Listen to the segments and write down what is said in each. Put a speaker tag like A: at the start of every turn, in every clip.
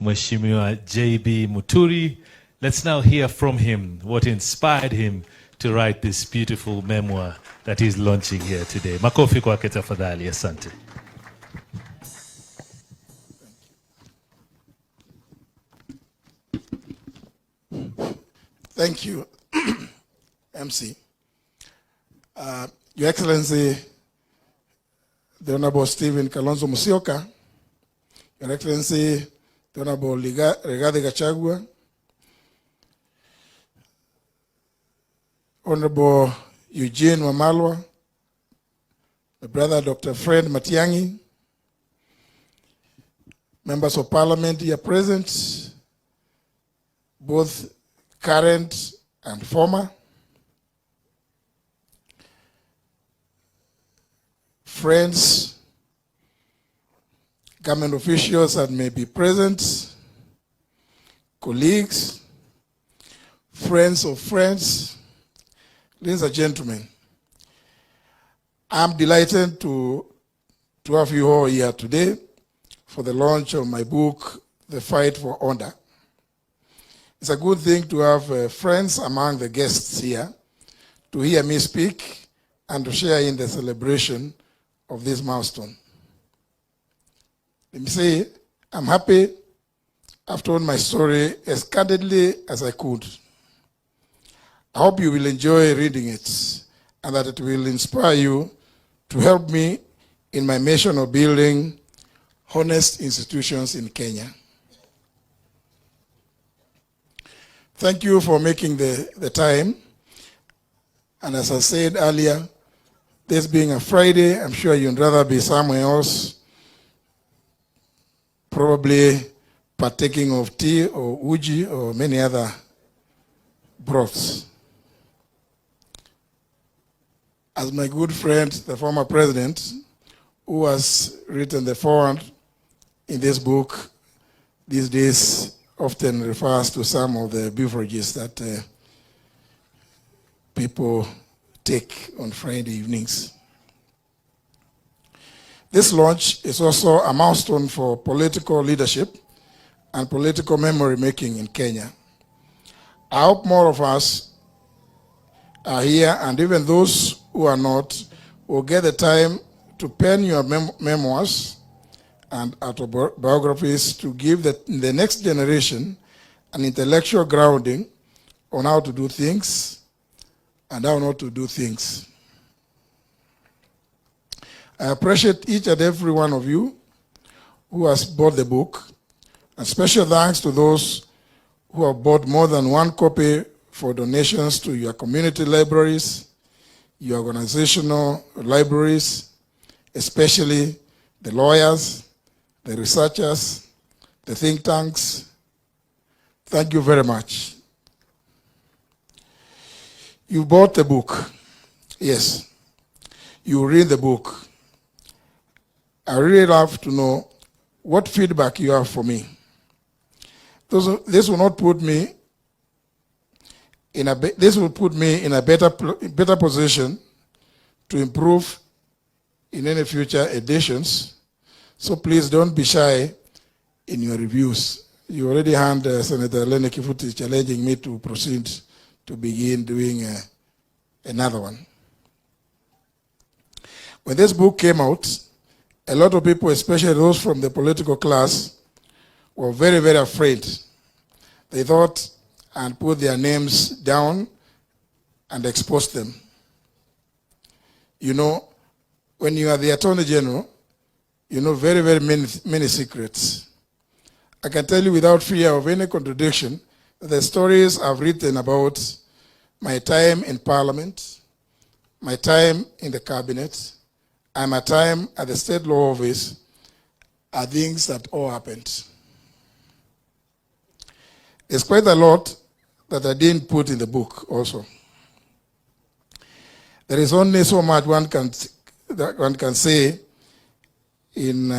A: Mheshimiwa JB Muturi. Let's now hear from him what inspired him to write this beautiful memoir that he's launching here today. Makofi kwake tafadhali, asante.
B: Thank you, MC. Your Excellency, the Honorable Stephen Kalonzo Musyoka, Your Excellency, the Honorable Rigathi Gachagua, Honorable Eugene Wamalwa, my brother Dr. Fred Matiang'i, members of Parliament here present, both current and former, friends, government officials that may be present, colleagues, friends of friends, ladies and gentlemen, I'm delighted to have you all here today for the launch of my book, The Fight for Honor. It's a good thing to have friends among the guests here to hear me speak and to share in the celebration of this milestone. Let me say, I'm happy I've told my story as candidly as I could. I hope you will enjoy reading it and that it will inspire you to help me in my mission of building honest institutions in Kenya. Thank you for making the time. And as I said earlier, this being a Friday, I'm sure you'd rather be somewhere else, probably partaking of tea or uji or many other broths. As my good friend, the former president, who has written the foreword in this book, these days often refers to some of the beverages that people take on Friday evenings. This launch is also a milestone for political leadership and political memory making in Kenya. I hope more of us are here, and even those who are not will get the time to pen your memoirs and autobiographies to give the next generation an intellectual grounding on how to do things and how not to do things. I appreciate each and every one of you who has bought the book, and special thanks to those who have bought more than one copy for donations to your community libraries, your organizational libraries, especially the lawyers, the researchers, the think tanks. Thank you very much. You bought the book. Yes. You read the book. I really love to know what feedback you have for me. This will not put me in a better position to improve in any future editions. So please don't be shy in your reviews. You already had Senator Lene Kifuti challenging me to proceed to begin doing another one. When this book came out, a lot of people, especially those from the political class, were very, very afraid. They thought and put their names down and exposed them. You know, when you are the Attorney General, you know very, very many secrets. I can tell you without fear of any contradiction that the stories I've written about my time in Parliament, my time in the Cabinet, and my time at the State Law Office are things that all happened. There's quite a lot that I didn't put in the book also. There is only so much one can say in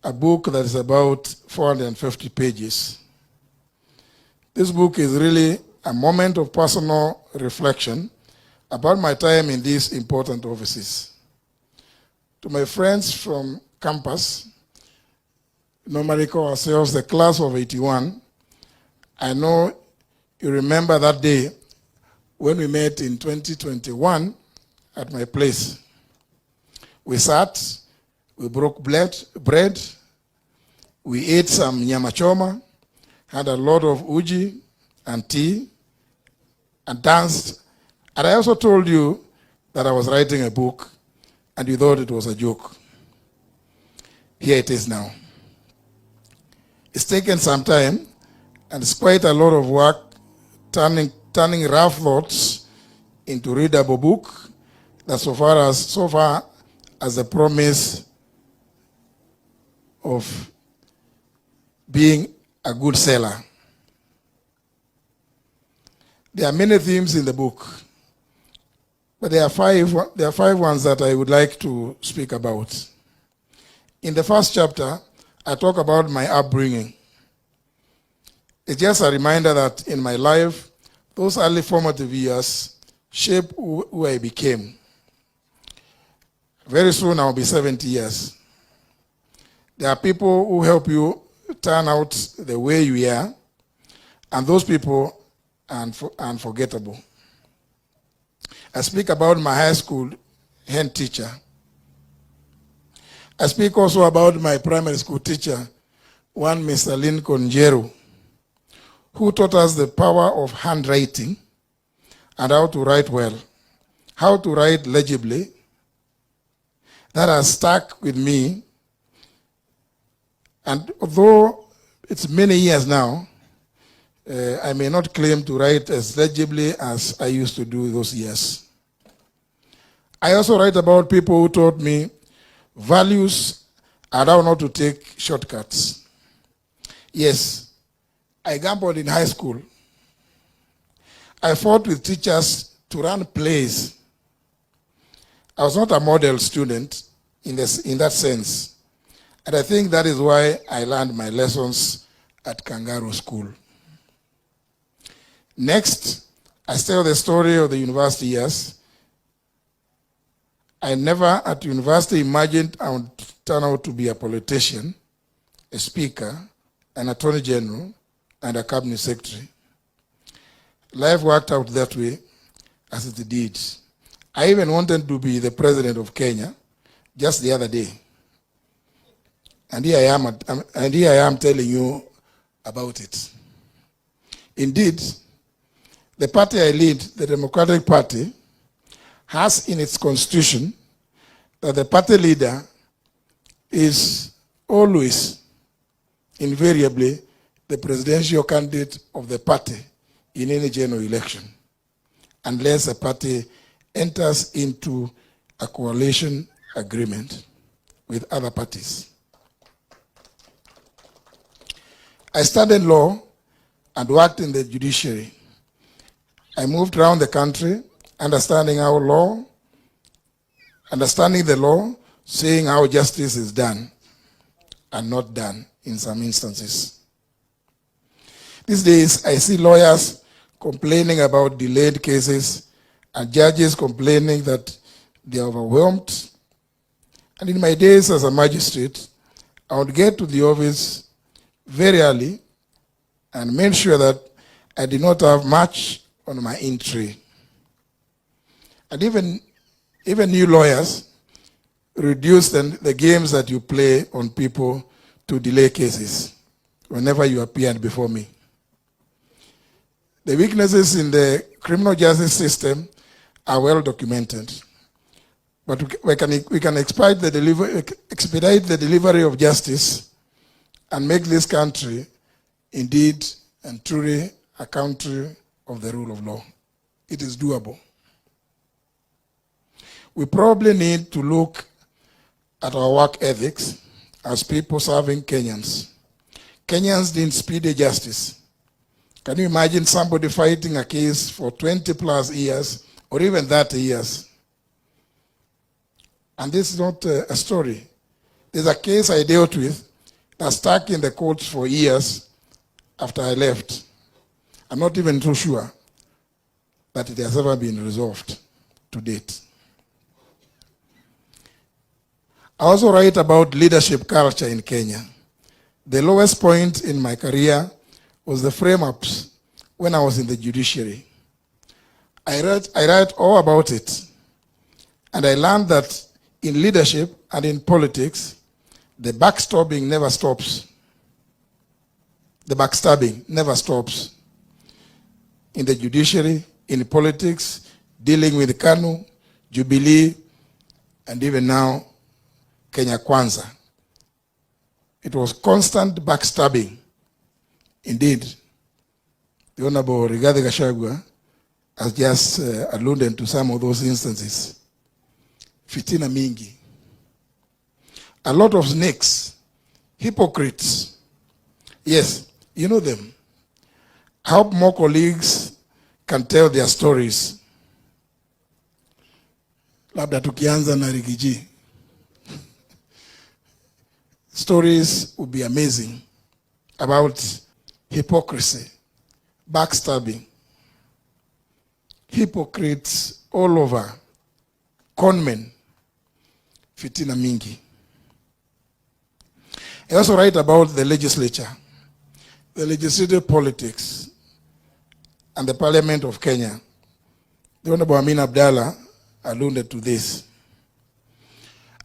B: a book that is about 450 pages. This book is really a moment of personal reflection about my time in these important offices. To my friends from campus, normally call ourselves the class of 81. I know you remember that day when we met in 2021 at my place. We sat, we broke bread, we ate some nyama choma, had a lot of uji and tea, and danced. And I also told you that I was writing a book, and you thought it was a joke. Here it is now. It's taken some time, and it's quite a lot of work turning rough thoughts into readable book that so far as the promise of being a good seller. There are many themes in the book, but there are five ones that I would like to speak about. In the first chapter, I talk about my upbringing. It's just a reminder that in my life, those early formative years shaped who I became. Very soon I'll be 70 years. There are people who help you turn out the way you are, and those people are unforgettable. I speak about my high school head teacher. I speak also about my primary school teacher, one Mr. Lincoln Jeru, who taught us the power of handwriting and how to write well, how to write legibly. That has stuck with me. And although it's many years now, I may not claim to write as legibly as I used to do those years. I also write about people who taught me values and how not to take shortcuts. Yes, I gambled in high school. I fought with teachers to run plays. I was not a model student in that sense. And I think that is why I learned my lessons at Kangaroo School. Next, I tell the story of the university years. I never at university imagined I would turn out to be a politician, a speaker, an attorney general, and a cabinet secretary. Life worked out that way as it did. I even wanted to be the president of Kenya just the other day. And here I am telling you about it. Indeed, the party I lead, the Democratic Party, has in its constitution that the party leader is always, invariably, the presidential candidate of the party in any general election, unless the party enters into a coalition agreement with other parties. I studied law and worked in the judiciary. I moved around the country, understanding the law, seeing how justice is done and not done in some instances. These days, I see lawyers complaining about delayed cases and judges complaining that they are overwhelmed. And in my days as a magistrate, I would get to the office very early and made sure that I did not have much on my entry. And even new lawyers reduce the games that you play on people to delay cases whenever you appeared before me. The weaknesses in the criminal justice system are well documented. But we can expedite the delivery of justice and make this country indeed and truly a country of the rule of law. It is doable. We probably need to look at our work ethics as people serving Kenyans. Kenyans need speedy justice. Can you imagine somebody fighting a case for 20 plus years or even 30 years? And this is not a story. There's a case I dealt with that stuck in the courts for years after I left. I'm not even too sure that it has ever been resolved to date. I also write about leadership culture in Kenya. The lowest point in my career was the frame-ups when I was in the judiciary. I read all about it, and I learned that in leadership and in politics, the backstabbing never stops. The backstabbing never stops. In the judiciary, in politics, dealing with KANU, Jubilee, and even now, Kenya Kwanza. It was constant backstabbing. Indeed, the Honorable Rigathi Gachagua has just alluded to some of those instances. Fitina mingi. A lot of snakes, hypocrites. Yes, you know them. I hope more colleagues can tell their stories. Labda tukianza na Rigiji. Stories would be amazing about hypocrisy, backstabbing, hypocrites all over, conmen, fitina mingi. I also write about the legislature, the legislative politics, and the Parliament of Kenya. The Honorable Amin Abdallah alluded to this.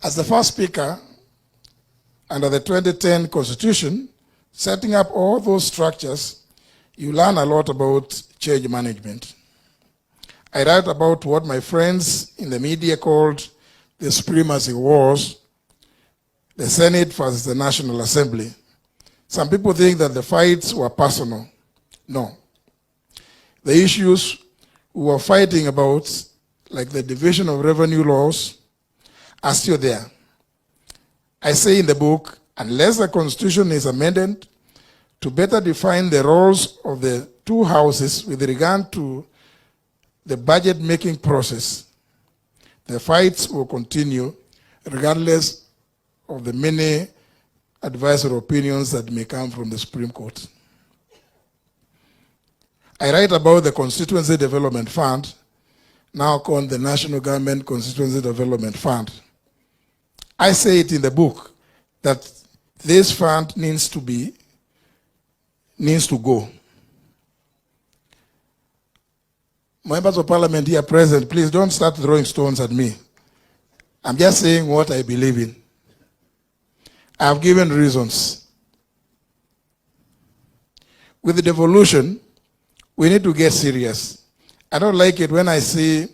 B: As the first speaker under the 2010 Constitution, setting up all those structures, you learn a lot about change management. I write about what my friends in the media called the supremacy wars, the Senate versus the National Assembly. Some people think that the fights were personal. No. The issues we were fighting about, like the division of revenue laws, are still there. I say in the book, unless the Constitution is amended to better define the roles of the two houses with regard to the budget-making process, the fights will continue regardless of the many advisory opinions that may come from the Supreme Court. I write about the Constituency Development Fund, now called the National Government Constituency Development Fund. I say it in the book that this fund needs to go. Members of Parliament here present, please don't start throwing stones at me. I'm just saying what I believe in. I've given reasons. With the devolution, we need to get serious. I don't like it when I see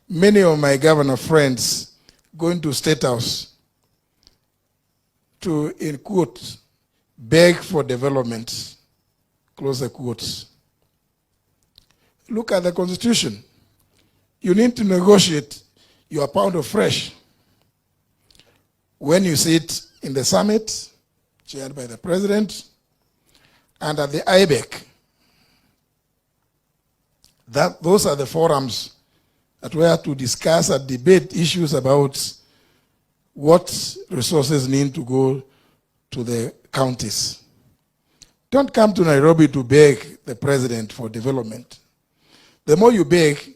B: many of my governor friends going to State House to, in quotes, beg for development, close the quotes. Look at the Constitution. You need to negotiate your pound of fresh. When you sit in the summit, chaired by the president, and at the IBEC, those are the forums that we have to discuss and debate issues about what resources need to go to the counties. Don't come to Nairobi to beg the president for development. The more you beg,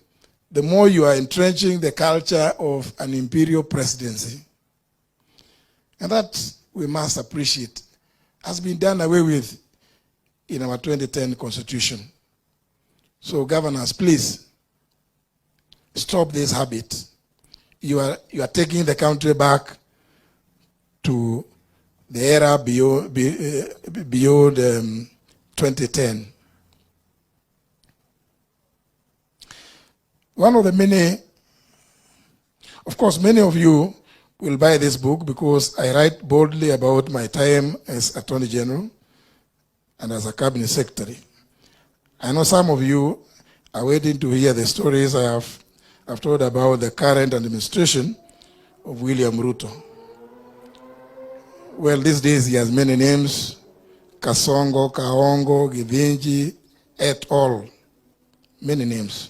B: the more you are entrenching the culture of an imperial presidency. And that we must appreciate has been done away with in our 2010 Constitution. So governors, please stop this habit. You are taking the country back to the era beyond 2010. One of the many, of course, many of you will buy this book because I write boldly about my time as Attorney General and as a Cabinet Secretary. I know some of you are waiting to hear the stories I've told about the current administration of William Ruto. Well, these days he has many names: Kasongo, Kaongo, Githinji, et al. Many names.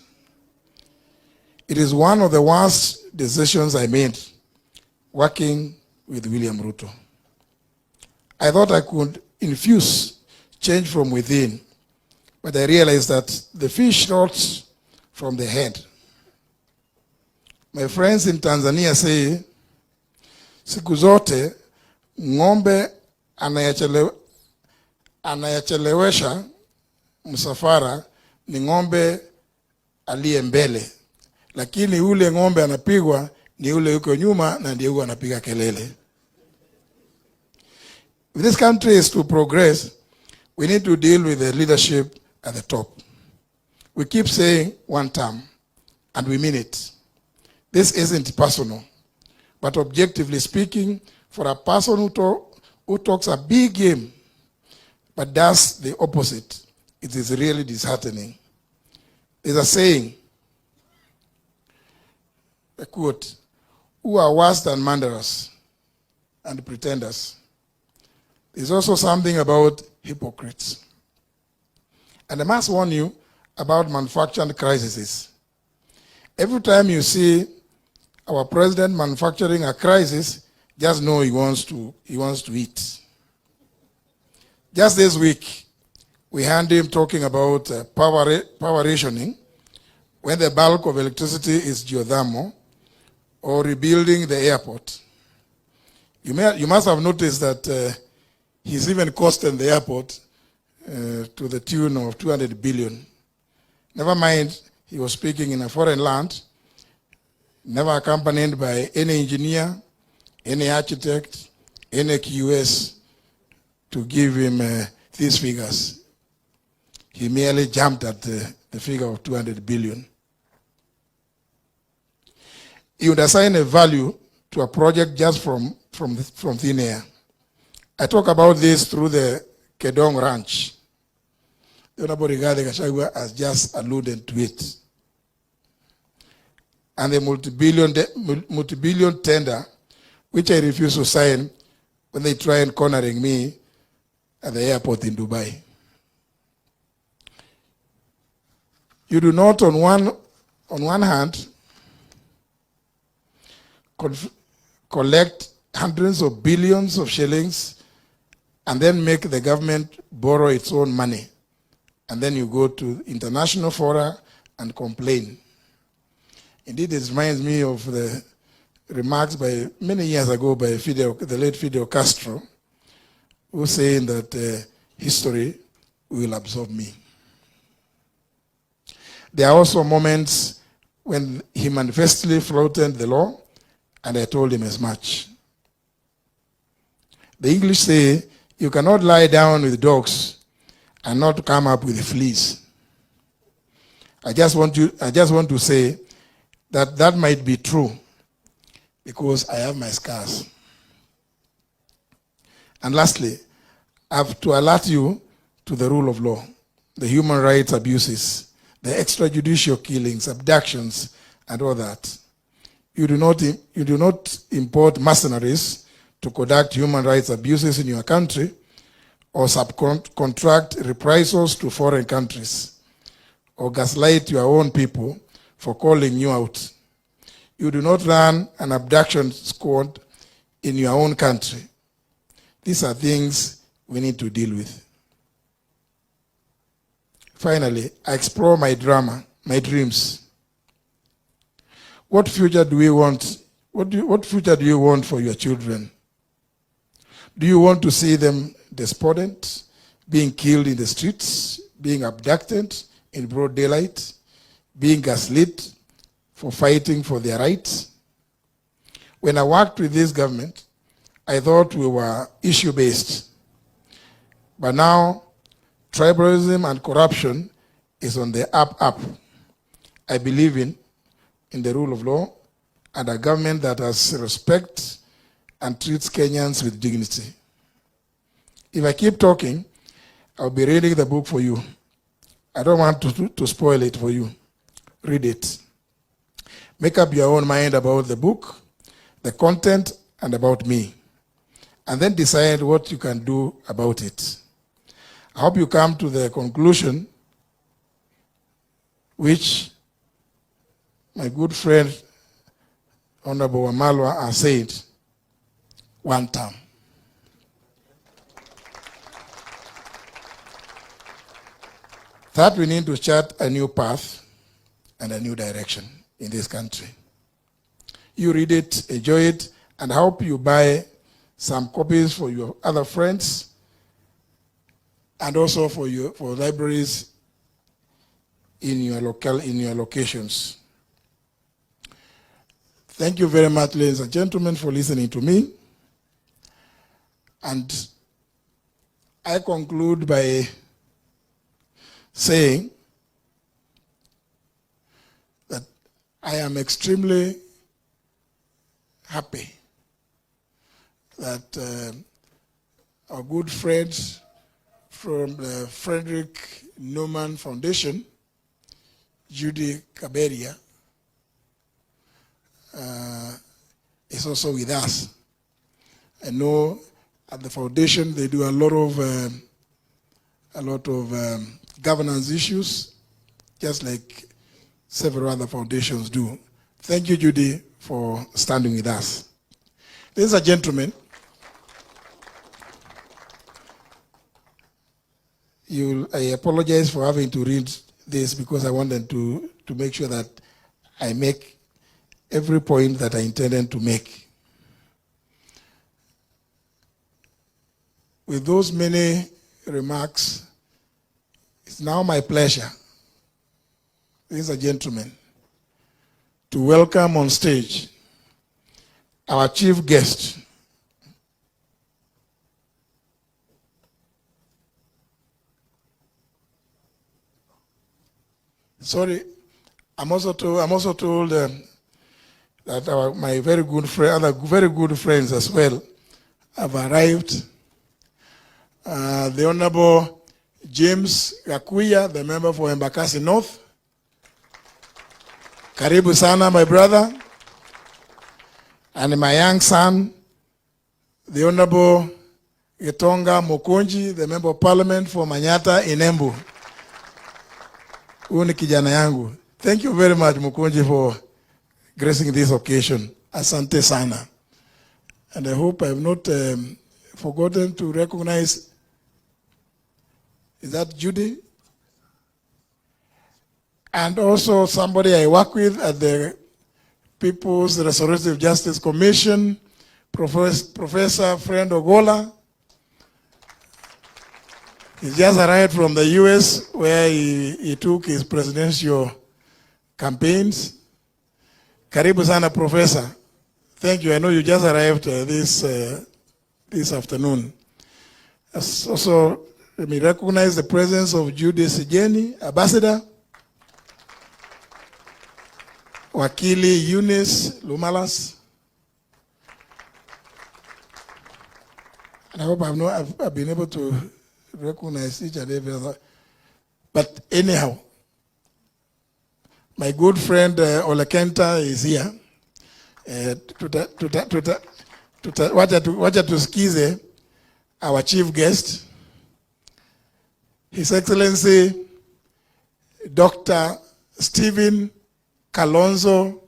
B: It is one of the worst decisions I made working with William Ruto. I thought I could infuse change from within, but I realized that the fish rots from the head. My friends in Tanzania say, siku zote ng'ombe anayechelewesha msafara ni ng'ombe aliye mbele, lakini ule ng'ombe anapigwa ni ule yuko nyuma na ndiye huwa anapiga kelele. If this country is to progress, we need to deal with the leadership at the top. We keep saying one term, and we mean it. This isn't personal, but objectively speaking, for a person who talks a big game but does the opposite, it is really disheartening. There's a saying, a quote, "Who are worse than murderers and pretenders?" There's also something about hypocrites. And I must warn you about manufactured crises. Every time you see our president manufacturing a crisis, just know he wants to eat. Just this week, we heard him talking about power rationing when the bulk of electricity is geothermal, or rebuilding the airport. You must have noticed that he's even costing the airport to the tune of 200 billion. Never mind, he was speaking in a foreign land, never accompanied by any engineer, any architect, any QS to give him these figures. He merely jumped at the figure of 200 billion. He would assign a value to a project just from thin air. I talk about this through the Kedong Ranch. The Honorable Gachagua has just alluded to it. And the multi-billion tender, which I refuse to sign when they try and cornering me at the airport in Dubai. You do not, on one hand, collect hundreds of billions of shillings and then make the government borrow its own money. And then you go to international fora and complain. Indeed, it reminds me of the remarks by many years ago by the late Fidel Castro, who was saying that history will absorb me. There are also moments when he manifestly flouted the law, and I told him as much. The English say, you cannot lie down with dogs and not come up with fleas. I just want to say that might be true because I have my scars. And lastly, I have to alert you to the rule of law, the human rights abuses, the extrajudicial killings, abductions, and all that. You do not import mercenaries to conduct human rights abuses in your country or subcontract reprisals to foreign countries or gaslight your own people for calling you out. You do not run an abduction squad in your own country. These are things we need to deal with. Finally, I explore my drama, my dreams. What future do we want? What future do you want for your children? Do you want to see them despondent, being killed in the streets, being abducted in broad daylight, being gaslit for fighting for their rights? When I worked with this government, I thought we were issue-based. But now, tribalism and corruption is on the up. I believe in the rule of law and a government that has respect and treats Kenyans with dignity. If I keep talking, I'll be reading the book for you. I don't want to spoil it for you. Read it. Make up your own mind about the book, the content, and about me. And then decide what you can do about it. I hope you come to the conclusion which my good friend, Honorable Wamalwa, has said, one term. That we need to chart a new path and a new direction in this country. You read it, enjoy it, and I hope you buy some copies for your other friends, and also for libraries in your locations. Thank you very much, ladies and gentlemen, for listening to me. And I conclude by saying that I am extremely happy that our good friends from the Frederick Newman Foundation, Judy Kaberia, is also with us. I know at the foundation they do a lot of governance issues, just like several other foundations do. Thank you, Judy, for standing with us. Ladies and gentlemen, I apologize for having to read this because I wanted to make sure that I make every point that I intended to make. With those many remarks, it's now my pleasure, ladies and gentlemen, to welcome on stage our chief guest, sorry, I'm also told that my very good friend, other very good friends as well, have arrived. The Honorable James Gakuya, the member for Embakasi North. Karibu sana, my brother. And my young son, the Honorable Getonga Mokonji, the member of parliament for Manyata in Embu. Huyu ni kijana yangu. Thank you very much, Mokonji, for gracing this occasion. Asante sana. And I hope I have not forgotten to recognize, is that Judy? And also somebody I work with at the People's Restorative Justice Commission, Professor Friend Ogola. He just arrived from the US where he took his presidential campaigns. Karibu sana, Professor. Thank you. I know you just arrived this afternoon. Also, let me recognize the presence of Judy Sijeni, Ambassador. Wakili Eunice Lumalas. And I hope I've been able to recognize each and every other. But anyhow, my good friend Olekenta is here. Wacha tusikize our chief guest, His Excellency Dr. Stephen Kalonzo